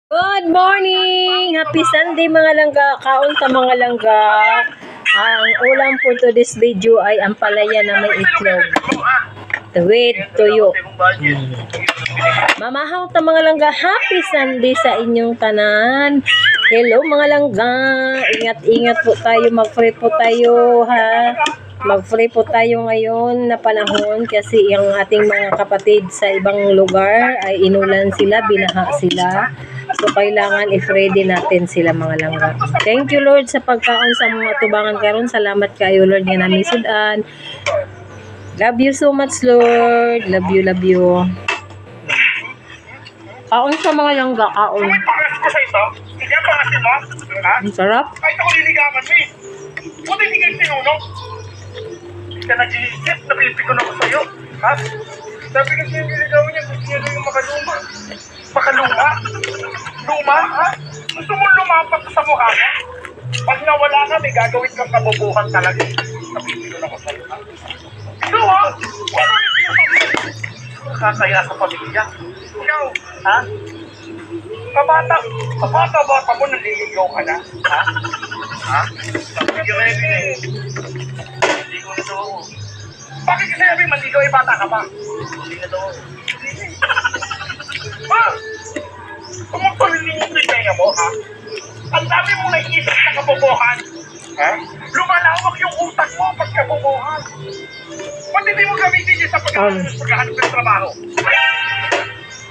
Good morning! Happy Sunday mga langga! Kaon sa mga langga. Ang ulam for today's video ay ang palaya na may itlog. With tuyo. Mamahaw ta mga langga. Happy Sunday sa inyong tanan. Hello mga langga. Ingat-ingat po tayo. Mag-pray po tayo ha. Mag-pray po tayo ngayon na panahon kasi ang ating mga kapatid sa ibang lugar ay inulan sila, binaha sila. So, kailangan i-ready natin sila mga langga. Thank you Lord sa pagkaon sa mga tubangan karon. Salamat kayo Lord nga namin sudan. Love you so much Lord. Love you, love you. Kaon sa mga langga, kaon. Pangasin ko sa ito. Hindi ang pangasin mo. Ha? Ang sarap. Kahit ako liligaman mo eh. Buti hindi kayo sinunod. Hindi ka nag-iisip. Napilipikon ako sa'yo. Ha? Sabi kasi yung liligawan niya, gusto niya yung makaluma. Makaluma? Luma, ha? Gusto mo lumapat sa mukha mo? Pag nawala ka, may gagawin kang kabubuhan talaga. Napilipikon ako sa'yo, ha? Ikaw, ha? Wala yung pinapagod. Kakaya sa pamilya. Ikaw, ha? Kabata mo, naliligaw ka na. Ha? Ha? Hindi ko na to. Bakit kasi sabi manligaw ay bata ka pa? Hindi na to. Ha? Kung magpalilingin ko yung tenga mo, ha? Ang dami mong naiisip na kabubuhan. Ha? Lumalawak yung utak mo pag kabubuhan. Ba't hindi mo gamitin yun sa paghahanap ng trabaho?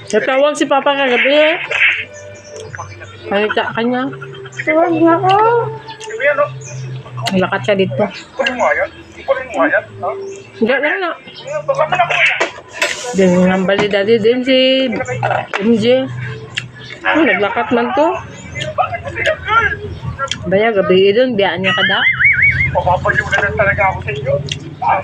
Natawag si Papa kagabi eh. Halika ka niya. Tawag niya ako. Sige yan, no? Lakat siya dito. Ikunin mo yan? Ikunin mo yan? Ha? Hindi na. Baka mo na po yan. Din ang balidadi din si MJ. Naglakat man to. Bakit mo siya, girl? Baya gabi doon, biyaan niya kada. Papapayo na lang talaga ako sa inyo. Ha?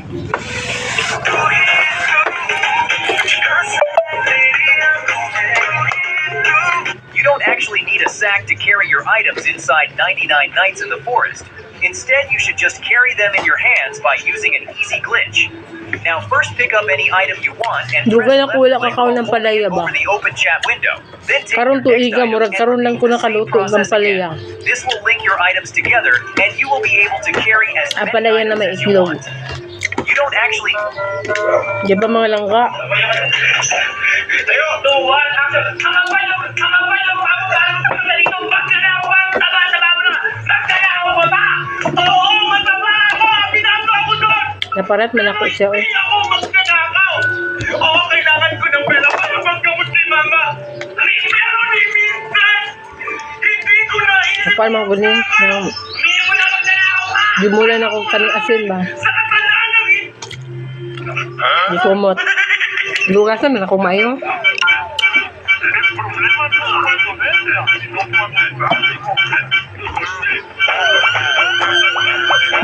You don't actually need a sack to carry your items inside 99 Nights in the Forest. Instead, you should just carry them in your hands by using an easy glitch. Now, first pick up any item you want and Duga na press ko wala left click kakaon ng while palaya holding it ba? over the open chat window. Then take Karon your next tuiga, item murag and karon lang ko repeat the same nakaluto ng process palaya. again. This will link your items together and you will be able to carry as Ang many palaya na items may as you itlog. want. You don't actually... Di ba mga langga? Tayo! Tuwan! Kakapal mo! Kakapal mo! Ako ganito! Magkanawan! Taba mo na! Magkanawan mo ba? Oo! Mataba ako! Pinato ako doon! Naparat man ako siya eh. Hindi ako magkanakaw! Oo! Kailangan ko ng pera para magkamot ni mama! Pero ni Minsan! Hindi ko na Napal mga gunin. Hindi mo na magnanakaw ka! Di mula na akong kaning asin ba? Sa katanaan ng Di kumot. Lugasan na ako mayo.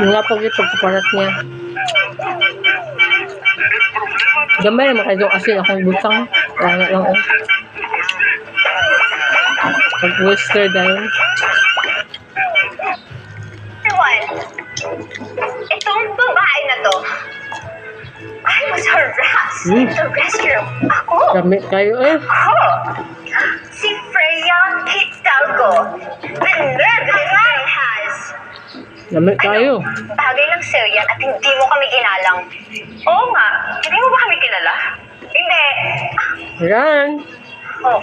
Yung nga pag ipagpaparat niya. Gamay naman kayo asin akong butang. Wala lang oh. Pag-oyster dahil. Everyone, itong babae na to, I was harassed in the restroom. Ako? Gamit kayo eh. Ako? Si Freya Hidalgo. The nerve this girl has. Gamit kayo. Bagay lang sa'yo yan at hindi mo kami ginalang. Oo nga, hindi mo ba kami kilala? Hindi. Yan. Oh,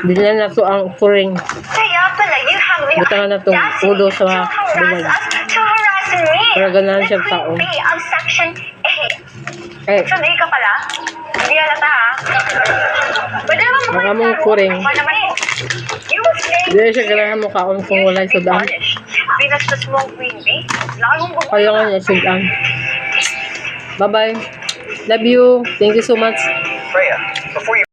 Bilhan na to ang kuring. kaya pala you have been Butangan na tong ulo sa bulag. to harass me. Para ganahan siyang Let tao. me be of Section 8. Eh, Sanay ka pala? Hindi halata ha? Pwede naman baka mong kuring. Ano naman eh? You stay Di siya ganahan mo kaon kung wala'y sudan. Binastos mo ang queen bee? Lalo mong gusto. Kaya nga niya sudan. Bye-bye. Love you. Thank you so much. Freya, before you